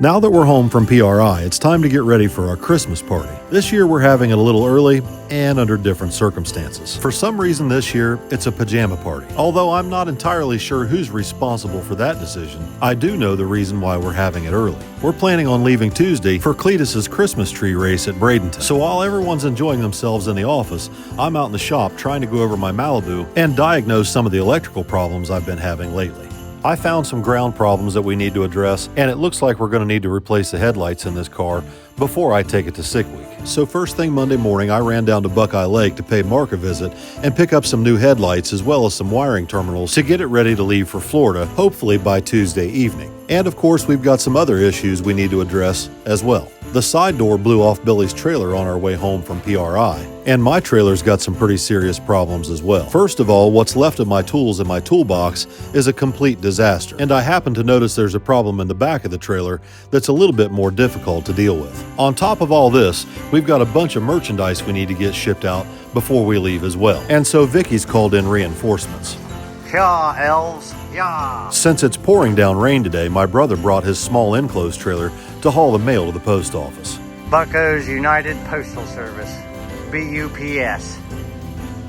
Now that we're home from PRI, it's time to get ready for our Christmas party. This year we're having it a little early and under different circumstances. For some reason this year, it's a pajama party. Although I'm not entirely sure who's responsible for that decision, I do know the reason why we're having it early. We're planning on leaving Tuesday for Cletus's Christmas tree race at Bradenton. So while everyone's enjoying themselves in the office, I'm out in the shop trying to go over my Malibu and diagnose some of the electrical problems I've been having lately. I found some ground problems that we need to address, and it looks like we're going to need to replace the headlights in this car before I take it to sick week. So first thing Monday morning, I ran down to Buckeye Lake to pay Mark a visit and pick up some new headlights as well as some wiring terminals to get it ready to leave for Florida, hopefully by Tuesday evening. And of course, we've got some other issues we need to address as well. The side door blew off Billy's trailer on our way home from PRI, and my trailer's got some pretty serious problems as well. First of all, what's left of my tools in my toolbox is a complete disaster, and I happen to notice there's a problem in the back of the trailer that's a little bit more difficult to deal with. On top of all this, we've got a bunch of merchandise we need to get shipped out before we leave as well. And so Vicky's called in reinforcements. Yeah, elves, yeah. Since it's pouring down rain today, my brother brought his small enclosed trailer to haul the mail to the post office. Bucko's United Postal Service, BUPS.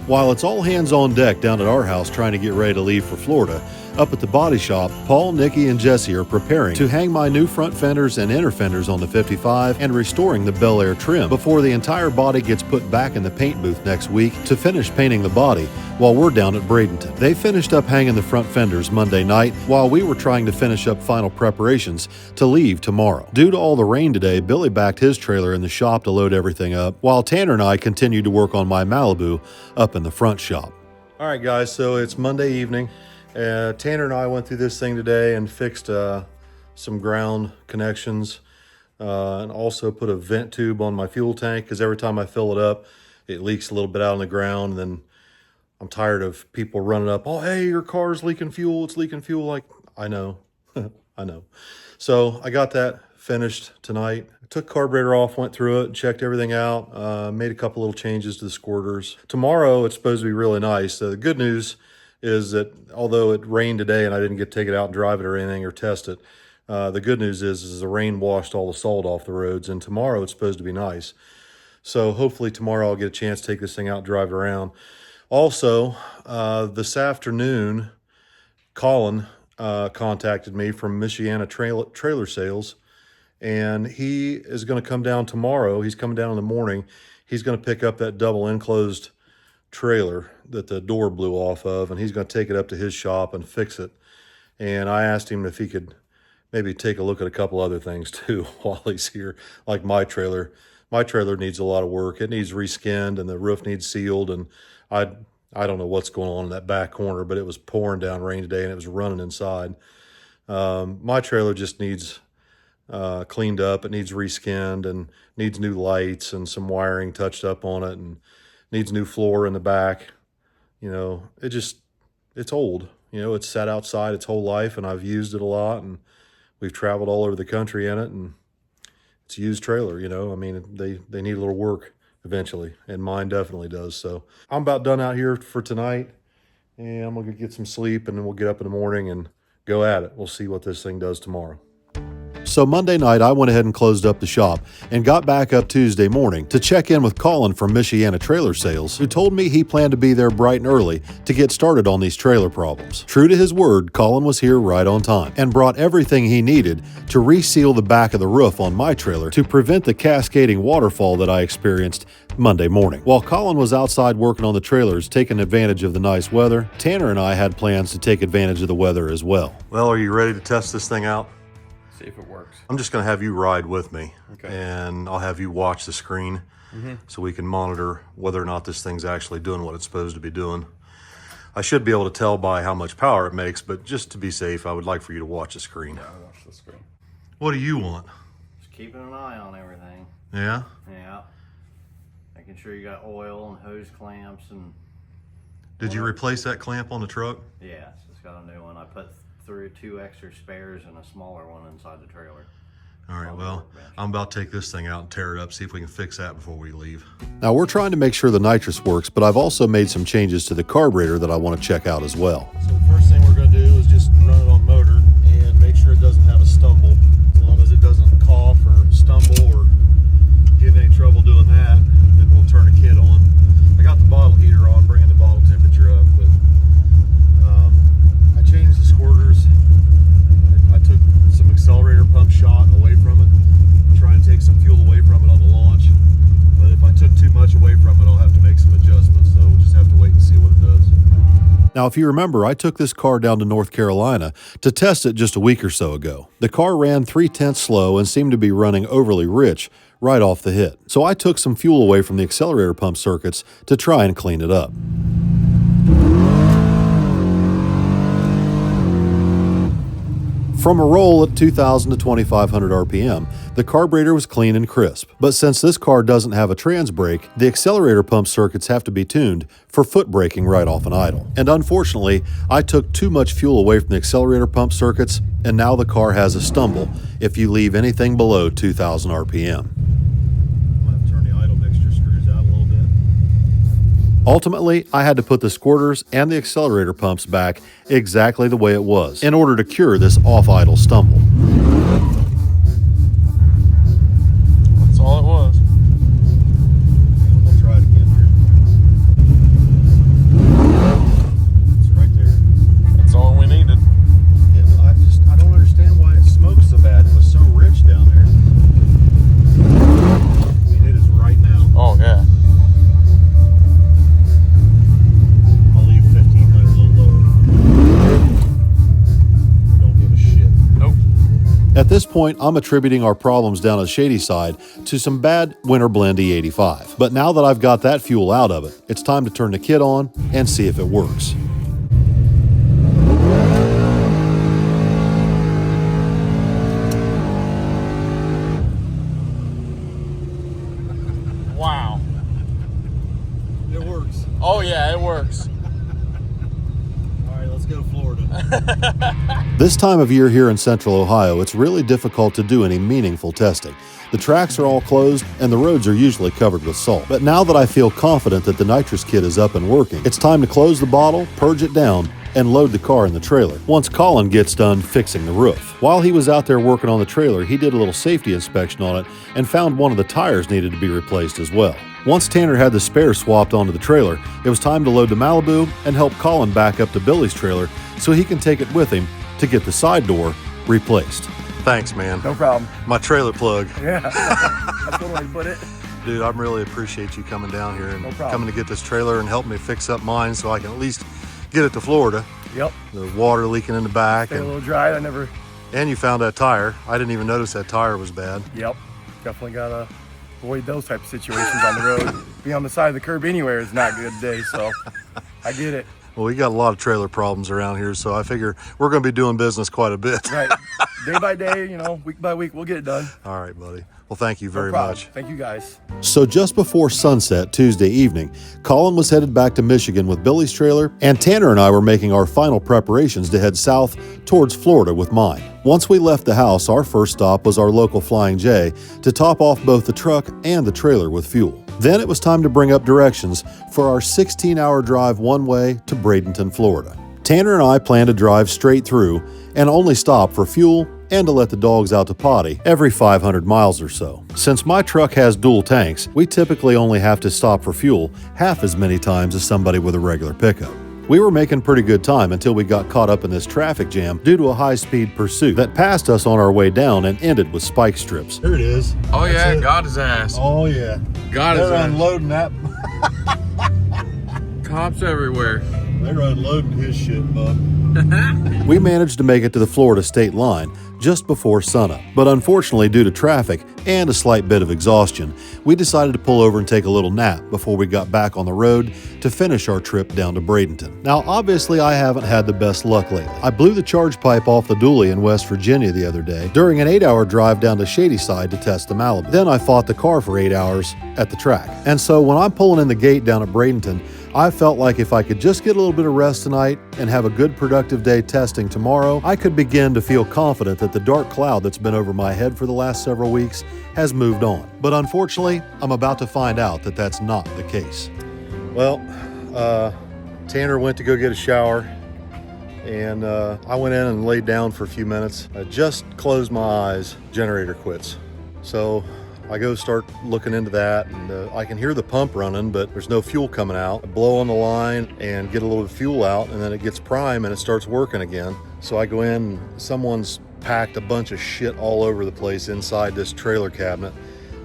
While it's all hands on deck down at our house trying to get ready to leave for Florida, up at the body shop, Paul, Nikki, and Jesse are preparing to hang my new front fenders and inner fenders on the 55 and restoring the Bel Air trim before the entire body gets put back in the paint booth next week to finish painting the body while we're down at Bradenton. They finished up hanging the front fenders Monday night while we were trying to finish up final preparations to leave tomorrow. Due to all the rain today, Billy backed his trailer in the shop to load everything up, while Tanner and I continued to work on my Malibu up in the front shop. All right, guys, so it's Monday evening. Tanner and I went through this thing today and fixed some ground connections and also put a vent tube on my fuel tank because every time I fill it up, it leaks a little bit out on the ground. And then I'm tired of people running up, oh, hey, your car's leaking fuel. It's leaking fuel. Like, I know, I know. So I got that finished tonight. I took carburetor off, went through it, checked everything out, made a couple little changes to the squirters. Tomorrow, it's supposed to be really nice. The good news is that although it rained today and I didn't get to take it out and drive it or anything or test it, the good news is the rain washed all the salt off the roads, and tomorrow it's supposed to be nice. So hopefully tomorrow I'll get a chance to take this thing out and drive it around. Also, this afternoon, Colin contacted me from Michiana Trailer Sales, and he is going to come down tomorrow. He's coming down in the morning. He's going to pick up that double enclosed trailer that the door blew off of, and he's going to take it up to his shop and fix it. And I asked him if he could maybe take a look at a couple other things too while he's here, like my trailer. My trailer needs a lot of work. It needs reskinned and the roof needs sealed, and I don't know what's going on in that back corner, but it was pouring down rain today and it was running inside. My trailer just needs cleaned up. It needs reskinned and needs new lights and some wiring touched up on it, and needs new floor in the back. You know, it's old. You know, it's sat outside its whole life, and I've used it a lot, and we've traveled all over the country in it, and it's a used trailer, you know. I mean, they need a little work eventually, and mine definitely does. So I'm about done out here for tonight, and I'm gonna get some sleep, and then we'll get up in the morning and go at it. We'll see what this thing does tomorrow. So Monday night, I went ahead and closed up the shop and got back up Tuesday morning to check in with Colin from Michiana Trailer Sales, who told me he planned to be there bright and early to get started on these trailer problems. True to his word, Colin was here right on time and brought everything he needed to reseal the back of the roof on my trailer to prevent the cascading waterfall that I experienced Monday morning. While Colin was outside working on the trailers, taking advantage of the nice weather, Tanner and I had plans to take advantage of the weather as well. Well, are you ready to test this thing out? See if it works. I'm just going to have you ride with me, okay, and I'll have you watch the screen so we can monitor whether or not this thing's actually doing what it's supposed to be doing. I should be able to tell by how much power it makes, but just to be safe, I would like for you to watch the screen. Yeah, I'll watch the screen. What do you want? Just keeping an eye on everything. Yeah? Yeah. Making sure you got oil and hose clamps and... Did you replace that clamp on the truck? Yeah, it's got a new one. I put through 2 extra spares and a smaller one inside the trailer. All right, well, I'm about to take this thing out and tear it up, see if we can fix that before we leave. Now, we're trying to make sure the nitrous works, but I've also made some changes to the carburetor that I want to check out as well. So the first thing we're going to do is just run it on motor and make sure it doesn't have a stumble, as long as it doesn't Now, if you remember, I took this car down to North Carolina to test it just a week or so ago. The car ran 3/10 slow and seemed to be running overly rich right off the hit. So I took some fuel away from the accelerator pump circuits to try and clean it up. From a roll at 2,000 to 2,500 RPM, the carburetor was clean and crisp. But since this car doesn't have a trans brake, the accelerator pump circuits have to be tuned for foot braking right off an idle. And unfortunately, I took too much fuel away from the accelerator pump circuits, and now the car has a stumble if you leave anything below 2,000 RPM. Ultimately, I had to put the squirters and the accelerator pumps back exactly the way it was in order to cure this off-idle stumble. That's all it was. We'll try it again here. It's right there. That's all we needed. I don't understand why it smokes so bad. It was so rich down there. I mean, it is right now. Oh, yeah. At this point, I'm attributing our problems down at Shady Side to some bad winter blend E85. But now that I've got that fuel out of it, it's time to turn the kit on and see if it works. Wow. It works. Oh, yeah, it works. All right, let's go to Florida. This time of year here in Central Ohio, it's really difficult to do any meaningful testing. The tracks are all closed and the roads are usually covered with salt. But now that I feel confident that the nitrous kit is up and working, it's time to close the bottle, purge it down, and load the car in the trailer once Colin gets done fixing the roof. While he was out there working on the trailer, he did a little safety inspection on it and found one of the tires needed to be replaced as well. Once Tanner had the spare swapped onto the trailer, it was time to load the Malibu and help Colin back up to Billy's trailer so he can take it with him to get the side door replaced. Thanks, man. No problem. My trailer plug. Yeah, that's one way to put it. Dude, I really appreciate you coming down here and No problem. coming to get this trailer and help me fix up mine so I can at least get it to Florida. Yep. The water leaking in the back. Stay a little dry. And you found that tire. I didn't even notice that tire was bad. Yep. Definitely gotta avoid those type of situations on the road. Being on the side of the curb anywhere is not a good day, so I get it. Well, we got a lot of trailer problems around here, so I figure we're going to be doing business quite a bit. Right. Day by day, week by week, we'll get it done. All right, buddy. Well, thank you very No problem. much. Thank you, guys. So just before sunset Tuesday evening, Colin was headed back to Michigan with Billy's trailer, and Tanner and I were making our final preparations to head south towards Florida with mine. Once we left the house, our first stop was our local Flying J to top off both the truck and the trailer with fuel. Then it was time to bring up directions for our 16-hour drive one way to Bradenton, Florida. Tanner and I plan to drive straight through and only stop for fuel and to let the dogs out to potty every 500 miles or so. Since my truck has dual tanks, we typically only have to stop for fuel half as many times as somebody with a regular pickup. We were making pretty good time until we got caught up in this traffic jam due to a high-speed pursuit that passed us on our way down and ended with spike strips. There it is. Oh, yeah, got his ass. Oh yeah. Got his They're ass. unloading that. Cops everywhere. They're unloading his shit, bub. We managed to make it to the Florida state line just before sunup, but unfortunately due to traffic and a slight bit of exhaustion, we decided to pull over and take a little nap before we got back on the road to finish our trip down to Bradenton. Now obviously I haven't had the best luck lately. I blew the charge pipe off the dually in West Virginia the other day during an 8-hour drive down to Shady Side to test the Malibu. Then I fought the car for 8 hours at the track. And so when I'm pulling in the gate down at Bradenton, I felt like if I could just get a little bit of rest tonight and have a good productive day testing tomorrow, I could begin to feel confident that the dark cloud that's been over my head for the last several weeks has moved on. But unfortunately, I'm about to find out that that's not the case. Well, Tanner went to go get a shower, and I went in and laid down for a few minutes. I just closed my eyes, generator quits. So I go start looking into that, and I can hear the pump running, but there's no fuel coming out. I blow on the line and get a little fuel out, and then it gets prime and it starts working again. So I go in, someone's packed a bunch of shit all over the place inside this trailer cabinet,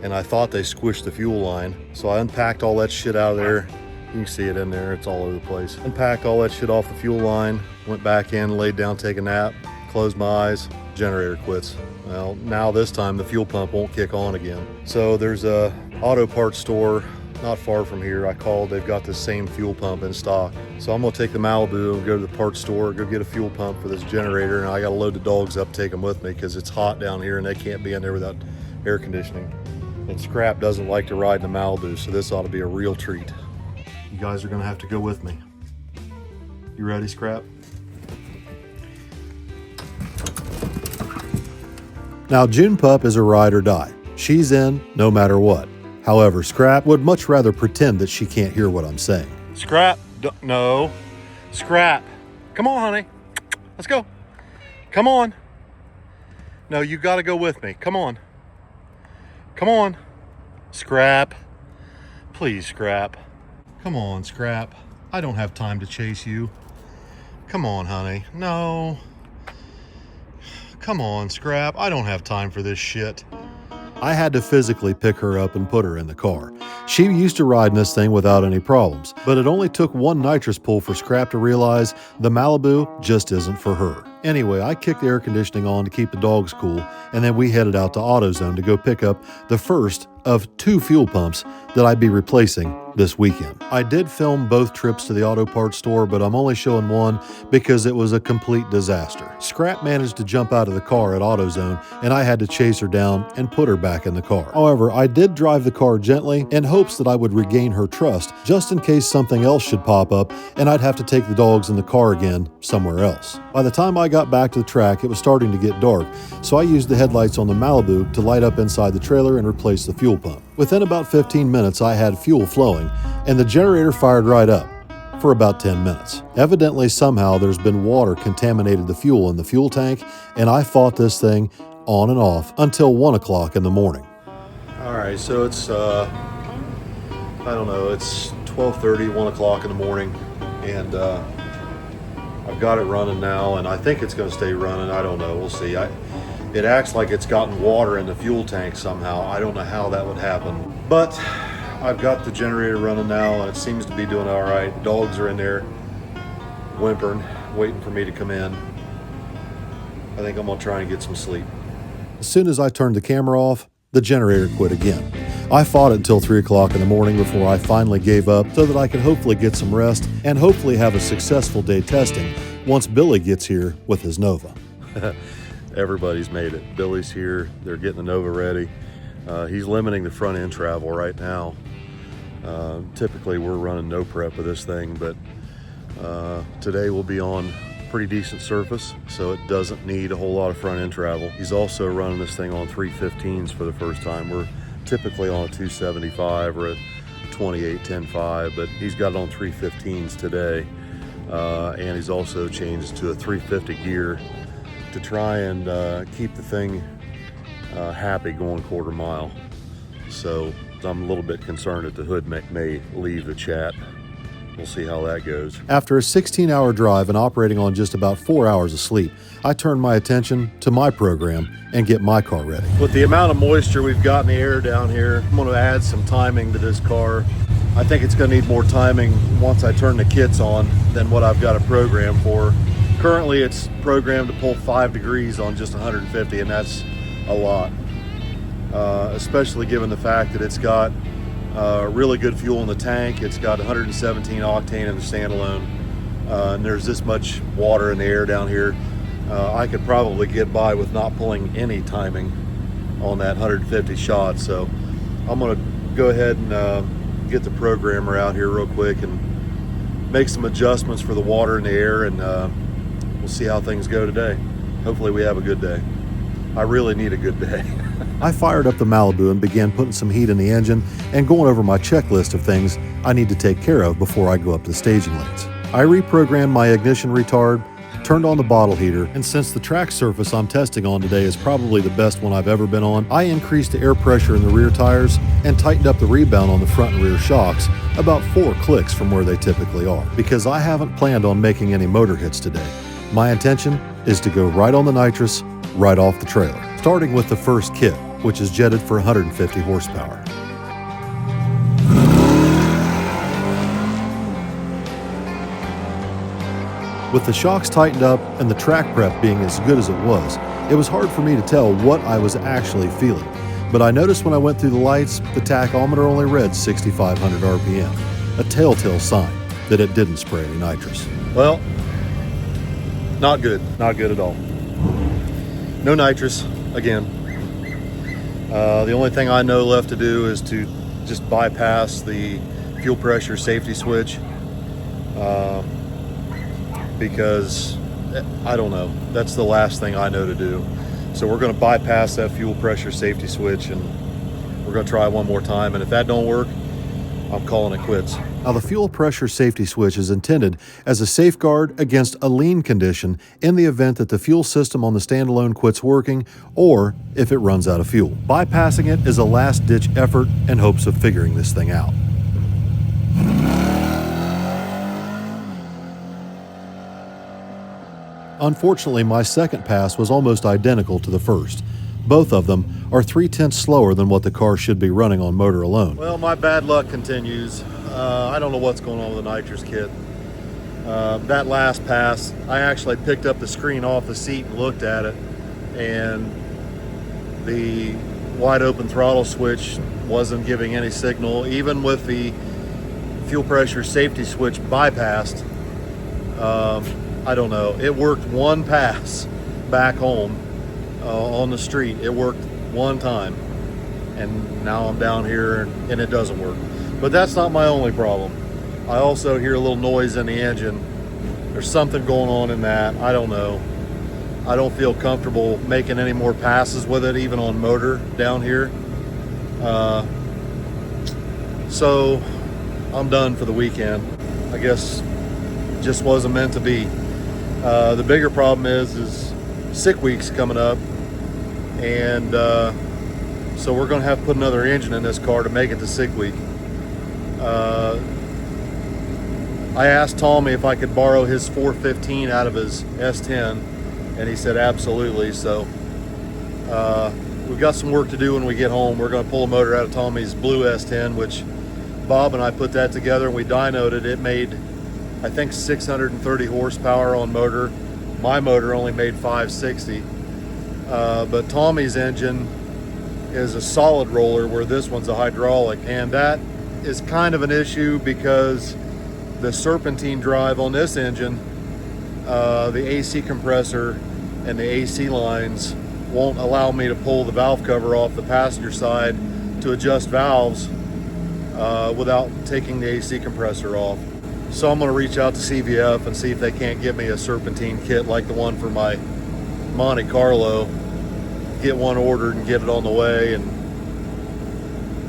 and I thought they squished the fuel line. So I unpacked all that shit out of there, You can see it in there. It's all over the place. Unpacked all that shit off the fuel line. Went back in, laid down, take a nap. Closed my eyes. Generator quits. Well, now this time the fuel pump won't kick on again. So there's a auto parts store not far from here. I called. They've got the same fuel pump in stock. So I'm gonna take the Malibu and go to the parts store, go get a fuel pump for this generator, and I gotta load the dogs up, take them with me because it's hot down here and they can't be in there without air conditioning. And Scrap doesn't like to ride the Malibu, so this ought to be a real treat. You guys are gonna have to go with me. You ready, Scrap? Now, June Pup is a ride or die. She's in no matter what. However, Scrap would much rather pretend that she can't hear what I'm saying. Scrap, no. Scrap, come on, honey. Let's go. Come on. No, you gotta go with me. Come on. Come on. Scrap. Please, Scrap. Come on, Scrap. I don't have time to chase you. Come on, honey. No. Come on, Scrap. I don't have time for this shit. I had to physically pick her up and put her in the car. She used to ride in this thing without any problems, but it only took one nitrous pull for Scrap to realize the Malibu just isn't for her. Anyway, I kicked the air conditioning on to keep the dogs cool, and then we headed out to AutoZone to go pick up the first of 2 fuel pumps that I'd be replacing this weekend. I did film both trips to the auto parts store, but I'm only showing one because it was a complete disaster. Scrap managed to jump out of the car at AutoZone, and I had to chase her down and put her back in the car. However, I did drive the car gently in hopes that I would regain her trust just in case something else should pop up and I'd have to take the dogs in the car again somewhere else. By the time I got back to the track, it was starting to get dark, so I used the headlights on the Malibu to light up inside the trailer and replace the fuel pump. Within about 15 minutes, I had fuel flowing, and the generator fired right up for about 10 minutes. Evidently, somehow, there's been water contaminated the fuel in the fuel tank, and I fought this thing on and off until 1 o'clock in the morning. All right, so it's, I don't know, it's 12:30, 1 o'clock in the morning, and I've got it running now, and I think it's going to stay running. I don't know. We'll see. It acts like it's gotten water in the fuel tank somehow. I don't know how that would happen. But I've got the generator running now, and it seems to be doing all right. The dogs are in there whimpering, waiting for me to come in. I think I'm going to try and get some sleep. As soon as I turned the camera off, the generator quit again. I fought it until 3 o'clock in the morning before I finally gave up so that I could hopefully get some rest and hopefully have a successful day testing once Billy gets here with his Nova. Everybody's made it. Billy's here. They're getting the Nova ready. He's limiting the front end travel right now. Typically we're running no prep with this thing, but today we'll be on pretty decent surface, so it doesn't need a whole lot of front end travel. He's also running this thing on 315s for the first time. We're typically on a 275 or a 28 10.5, but he's got it on 315s today, and he's also changed to a 350 gear to try and keep the thing happy going quarter mile. So I'm a little bit concerned that the hood may leave the chat. We'll see how that goes. After a 16-hour drive and operating on just about 4 hours of sleep, I turned my attention to my program and get my car ready. With the amount of moisture we've got in the air down here, I'm going to add some timing to this car. I think it's going to need more timing once I turn the kits on than what I've got a program for. Currently, it's programmed to pull 5 degrees on just 150, and that's a lot, especially given the fact that it's got really good fuel in the tank. It's got 117 octane in the standalone, and there's this much water in the air down here. I could probably get by with not pulling any timing on that 150 shot. So I'm going to go ahead and get the programmer out here real quick and make some adjustments for the water in the air, and we'll see how things go today. Hopefully we have a good day. I really need a good day. I fired up the Malibu and began putting some heat in the engine and going over my checklist of things I need to take care of before I go up to the staging lanes. I reprogrammed my ignition retard, turned on the bottle heater, and since the track surface I'm testing on today is probably the best one I've ever been on, I increased the air pressure in the rear tires and tightened up the rebound on the front and rear shocks about 4 clicks from where they typically are. Because I haven't planned on making any motor hits today, my intention is to go right on the nitrous, right off the trailer, starting with the first kit, which is jetted for 150 horsepower. With the shocks tightened up and the track prep being as good as it was hard for me to tell what I was actually feeling. But I noticed when I went through the lights, the tachometer only read 6,500 RPM, a telltale sign that it didn't spray any nitrous. Well, not good. Not good at all. No nitrous, again. The only thing I know left to do is to just bypass the fuel pressure safety switch because I don't know. That's the last thing I know to do. So we're going to bypass that fuel pressure safety switch and we're going to try one more time. And if that don't work, I'm calling it quits. Now, the fuel pressure safety switch is intended as a safeguard against a lean condition in the event that the fuel system on the standalone quits working or if it runs out of fuel. Bypassing it is a last-ditch effort in hopes of figuring this thing out. Unfortunately, my second pass was almost identical to the first. Both of them are 3/10 slower than what the car should be running on motor alone. Well, my bad luck continues. I don't know what's going on with the nitrous kit. That last pass, I actually picked up the screen off the seat and looked at it, and the wide open throttle switch wasn't giving any signal. Even with the fuel pressure safety switch bypassed, I don't know. It worked one pass back home on the street. It worked one time, and now I'm down here and it doesn't work. But that's not my only problem. I also hear a little noise in the engine. There's something going on in that. I don't know. I don't feel comfortable making any more passes with it, even on motor down here. So I'm done for the weekend. I guess it just wasn't meant to be. The bigger problem is sick week's coming up, and so we're going to have to put another engine in this car to make it to sick week. I asked Tommy if I could borrow his 415 out of his S10, and he said absolutely. So we've got some work to do when we get home. We're going to pull a motor out of Tommy's blue S10, which Bob and I put that together and we dynoed it. It made, I think, 630 horsepower on motor. My motor only made 560. But Tommy's engine is a solid roller where this one's a hydraulic, and that is kind of an issue because the serpentine drive on this engine, the AC compressor and the AC lines won't allow me to pull the valve cover off the passenger side to adjust valves without taking the AC compressor off. So I'm going to reach out to CVF and see if they can't get me a serpentine kit like the one for my Monte Carlo, get one ordered and get it on the way, and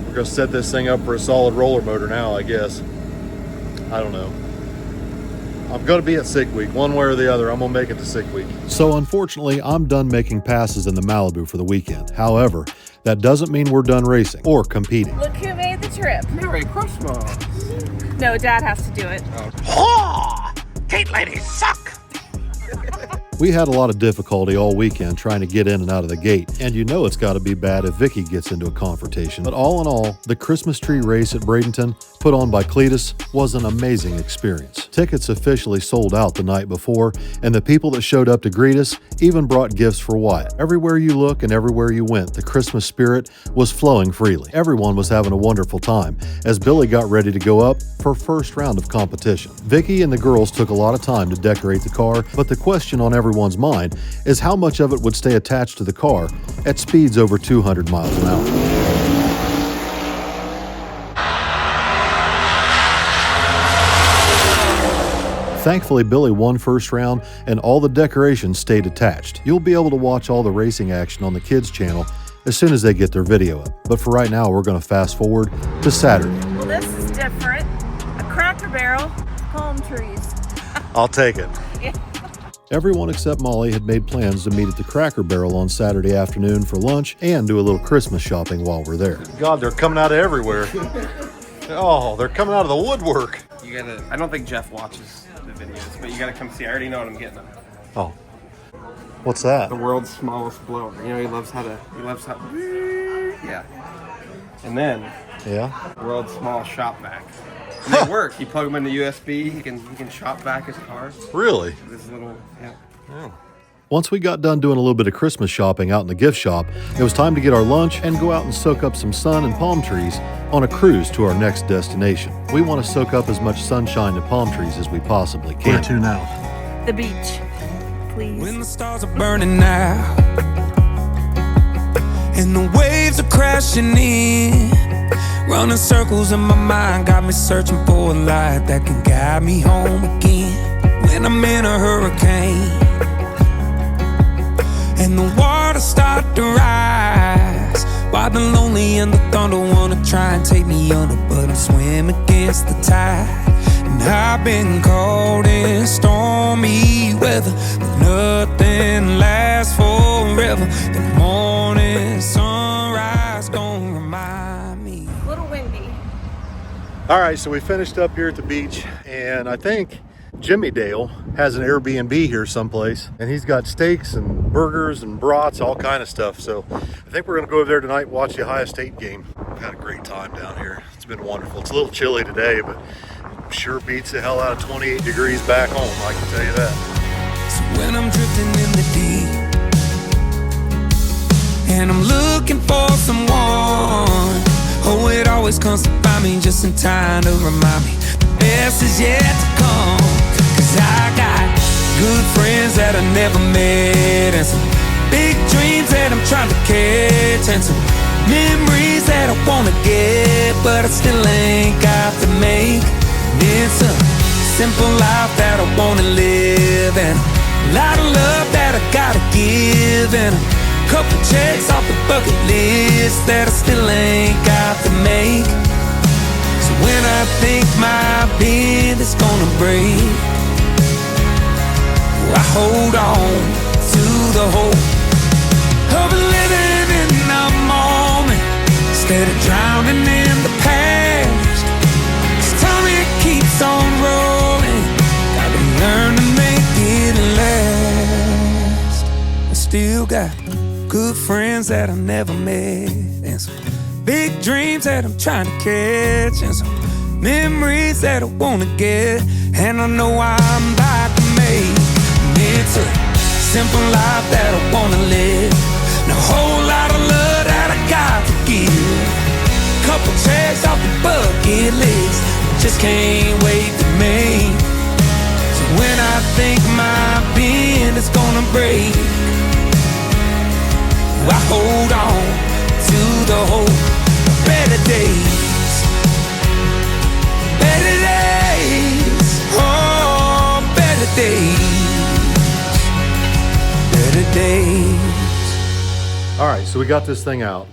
we're going to set this thing up for a solid roller motor now, I guess. I don't know. I'm going to be at sick week, one way or the other. I'm going to make it to sick week. So unfortunately, I'm done making passes in the Malibu for the weekend. However, that doesn't mean we're done racing or competing. Look who made the trip. Merry Christmas. No, Dad has to do it. Gate ladies suck! We had a lot of difficulty all weekend trying to get in and out of the gate, and you know it's got to be bad if Vicky gets into a confrontation. But all in all, the Christmas tree race at Bradenton, put on by Cletus, was an amazing experience. Tickets officially sold out the night before, and the people that showed up to greet us even brought gifts for Wyatt. Everywhere you look and everywhere you went, the Christmas spirit was flowing freely. Everyone was having a wonderful time as Billy got ready to go up for first round of competition. Vicky and the girls took a lot of time to decorate the car, but the question on everyone's mind is how much of it would stay attached to the car at speeds over 200 miles an hour. Thankfully, Billy won first round and all the decorations stayed attached. You'll be able to watch all the racing action on the kids' channel as soon as they get their video up. But for right now, we're going to fast forward to Saturday. Well, this is different. A Cracker Barrel, palm trees. I'll take it. Yeah. Everyone except Molly had made plans to meet at the Cracker Barrel on Saturday afternoon for lunch and do a little Christmas shopping while we're there. God, they're coming out of everywhere. Oh, they're coming out of the woodwork. You gotta, I don't think Jeff watches the videos, but you gotta come see. I already know what I'm getting. Oh, what's that? The world's smallest blower. You know, he loves how, yeah. And then, Yeah? world's smallest shop vac. And they work. You plug them into USB. He can shop vac his car. Really? This little, yeah. Once we got done doing a little bit of Christmas shopping out in the gift shop, it was time to get our lunch and go out and soak up some sun and palm trees on a cruise to our next destination. We want to soak up as much sunshine and palm trees as we possibly can. Where to now? The beach, please. When the stars are burning out and the waves are crashing in, running circles in my mind, got me searching for a light that can guide me home again. When I'm in a hurricane and the water start to rise, while the lonely and the thunder wanna try and take me under, but I'm swimming against the tide. And I've been caught in stormy weather, but nothing lasts forever. The morning sunrise gonna remind me. A little windy. All right, so we finished up here at the beach, and I think Jimmy Dale has an Airbnb here someplace, and he's got steaks and burgers and brats, all kind of stuff. So I think we're gonna go over there tonight and watch the Ohio State game. We've had a great time down here. It's been wonderful. It's a little chilly today, but sure beats the hell out of 28 degrees back home, I can tell you that. So when I'm drifting in the deep and I'm looking for someone, oh, it always comes to find me just in time to remind me the best is yet to come. Cause I got good friends that I never met, and some big dreams that I'm trying to catch, and some memories that I wanna get, but I still ain't got to make. And it's a simple life that I wanna live, and a lot of love that I gotta give, and a couple checks off the bucket list that I still ain't got to make. So when I think my bend is gonna break, I hold on to the hope of living in the moment instead of drowning in the past. 'Cause time it keeps on rolling, gotta learn to make it last. I still got good friends that I never met, and some big dreams that I'm trying to catch, and some memories that I wanna get, and I know I'm about to make. It's a simple life that I wanna live, and a whole lot of love that I got to give. Couple checks off the bucket list, just can't wait to make. So when I think my bend is gonna break, I hold on to the hope of better days, better days, oh, better days. All right, so we got this thing out.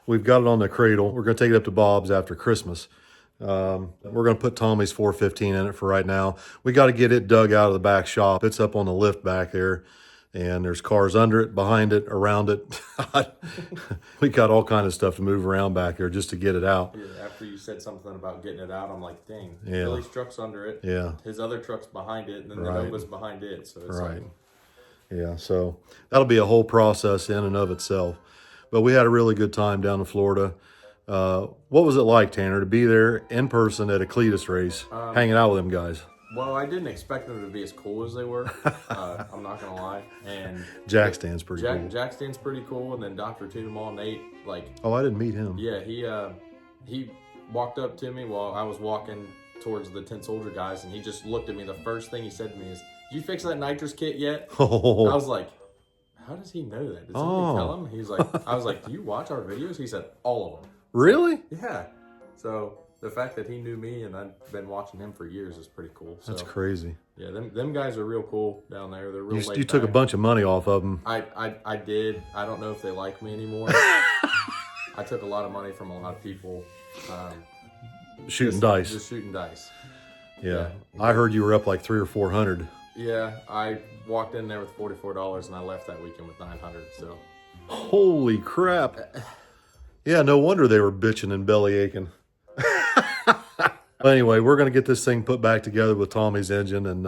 We've got it on the cradle. We're going to take it up to Bob's after Christmas. We're going to put Tommy's 415 in it for right now. We got to get it dug out of the back shop. It's up on the lift back there, and there's cars under it, behind it, around it. We got all kind of stuff to move around back there just to get it out. Yeah, after you said something about getting it out, I'm like, dang, Yeah. Billy's truck's under it. Yeah. His other truck's behind it, and then Right. the Nova's behind it. So it's Right. like, Yeah, so that'll be a whole process in and of itself. But we had a really good time down in Florida. What was it like, Tanner, to be there in person at a Cletus race, hanging out with them guys? well, I didn't expect them to be as cool as they were. I'm not gonna lie. And Jack Stand's pretty cool. Jack Stand's pretty cool, and then Dr. Tunemal, Nate, like, Oh, I didn't meet him. yeah, he walked up to me while I was walking towards the 10 soldier guys, and he just looked at me. The first thing he said to me is, "Did you fix that nitrous kit yet?" And I was like, how does he know that? Did somebody tell him? He's like, I was like, do you watch our videos? He said, all of them. Really? Yeah. So the fact that he knew me and I've been watching him for years is pretty cool. So, That's crazy. yeah, them guys are real cool down there. They're real laid You took a back. bunch of money off of them. I did. I don't know if they like me anymore. I took a lot of money from a lot of people. Shooting dice. Just shooting dice. Yeah. I heard you were up like 300 or 400. Yeah, I walked in there with $44 and I left that weekend with 900. So Holy crap. Yeah, no wonder they were bitching and belly aching. But anyway, we're going to get this thing put back together with Tommy's engine, and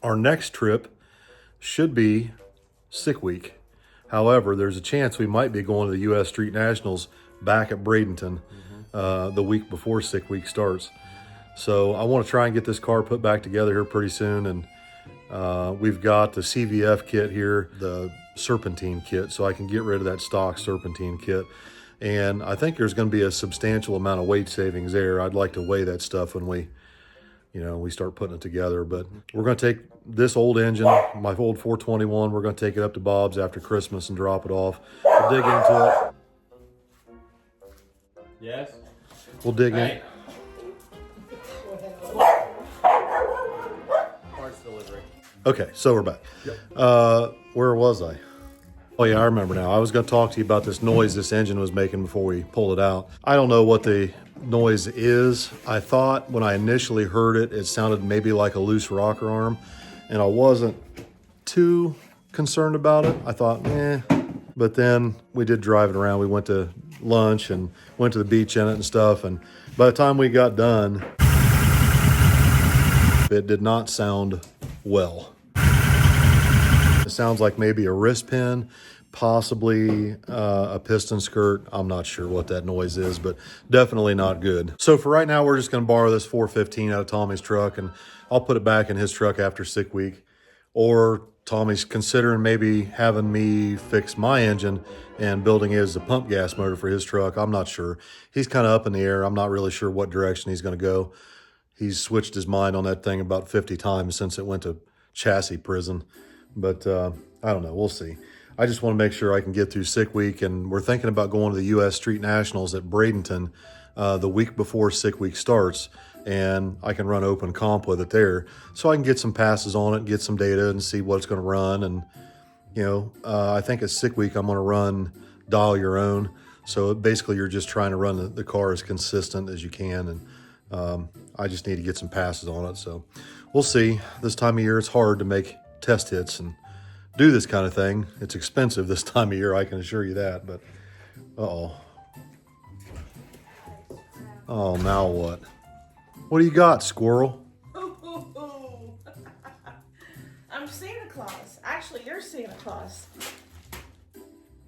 our next trip should be Sick Week. However, there's a chance we might be going to the U.S. Street Nationals back at Bradenton. the week before sick week starts. So I want to try and get this car put back together here pretty soon. And we've got the CVF kit here, the serpentine kit, so I can get rid of that stock serpentine kit. And I think there's going to be a substantial amount of weight savings there. I'd like to weigh that stuff when we start putting it together. But we're going to take this old engine, my old 421, we're going to take it up to Bob's after Christmas and drop it off. We'll dig into it. Yes? We'll dig in. Parts delivery. Okay, so we're back. Where was I? Oh yeah, I remember now. I was going to talk to you about this noise this engine was making before we pulled it out. I don't know what the noise is. I thought when I initially heard it, it sounded maybe like a loose rocker arm, and I wasn't too concerned about it. I thought, but then we did drive it around. We went to lunch and went to the beach in it and stuff, and by the time we got done, it did not sound well. It sounds like maybe a wrist pin, possibly a piston skirt. I'm not sure what that noise is, but definitely not good. So for right now, we're just going to borrow this 415 out of Tommy's truck, and I'll put it back in his truck after sick week. Or Tommy's considering maybe having me fix my engine and building it as a pump gas motor for his truck. I'm not sure. He's kind of up in the air. I'm not really sure what direction he's going to go. He's switched his mind on that thing about 50 times since it went to chassis prison. But I don't know. We'll see. I just want to make sure I can get through sick week, and we're thinking about going to the U.S. Street Nationals at Bradenton the week before sick week starts, and I can run open comp with it there, so I can get some passes on it, get some data, and see what it's going to run. And I think at sick week I'm going to run dial your own. So basically, you're just trying to run the car as consistent as you can, and I just need to get some passes on it. So we'll see. This time of year, it's hard to make test hits and do this kind of thing. It's expensive this time of year, I can assure you that. But oh, now what? What do you got, squirrel? I'm Santa Claus. Actually, you're Santa Claus.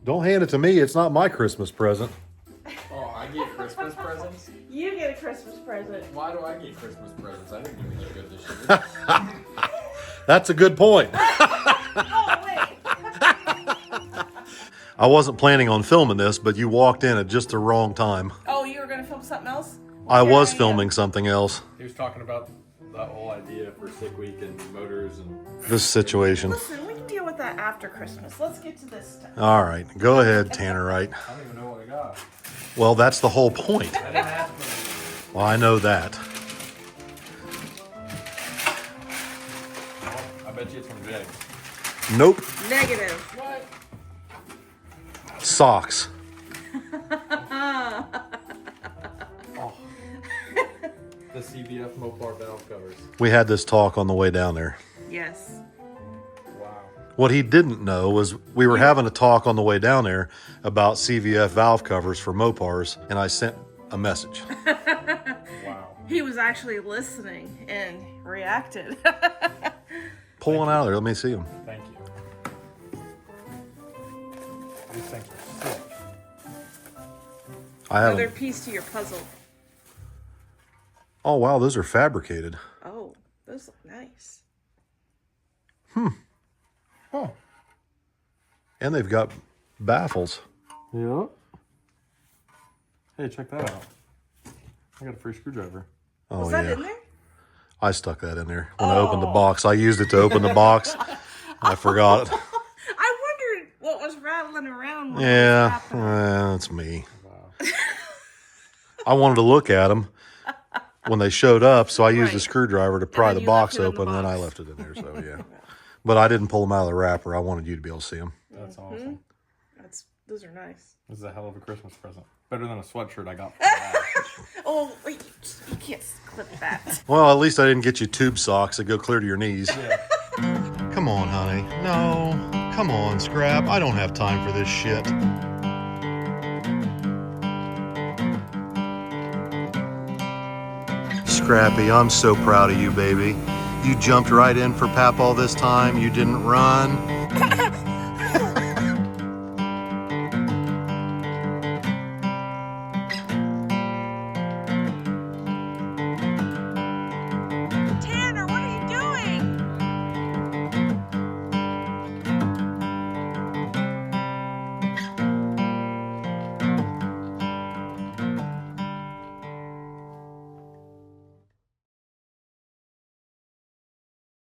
Don't hand it to me. It's not my Christmas present. Oh, I get Christmas presents? You get a Christmas present. Why do I get Christmas presents? I didn't do anything good this year. That's a good point. Oh, wait. I wasn't planning on filming this, but you walked in at just the wrong time. Oh, you were going to film something else? I was filming something else. He was talking about that whole idea for sick week and motors and This situation. Listen, we can deal with that after Christmas. Let's get to this stuff. All right, go ahead, Tannerite. I don't even know what I got. Well, that's the whole point. I didn't ask for it. Well, I know that. I bet you it's from Jay. Nope. Negative. What? Socks. The CVF Mopar valve covers. We had this talk on the way down there. Yes. Wow. What he didn't know was we were having a talk on the way down there about CVF valve covers for Mopars, and I sent a message. Wow. He was actually listening and reacted. Pull one out of there. Let me see them. Thank you. These things are sick. I have Another 'em. piece to your puzzle. Oh, wow. Those are fabricated. Oh, those look nice. Huh. And they've got baffles. Yeah. Hey, check that out. I got a free screwdriver. Oh, Was yeah. that in there? I stuck that in there when I opened the box. I used it to open the box. I forgot it. I wondered what was rattling around. When Yeah, It was happening. that's me. I wanted to look at them when they showed up, so I used a Right. screwdriver to pry then the you box left it in the open, and then I box. left it in there, so yeah. But I didn't pull them out of the wrapper. I wanted you to be able to see them. That's awesome. Those are nice. This is a hell of a Christmas present. Better than a sweatshirt I got from Dad. Oh, wait, you can't clip that. Well, at least I didn't get you tube socks that go clear to your knees. Yeah. Come on, honey. No. Come on, Scrap. I don't have time for this shit. Scrappy, I'm so proud of you, baby. You jumped right in for Pap all this time. You didn't run.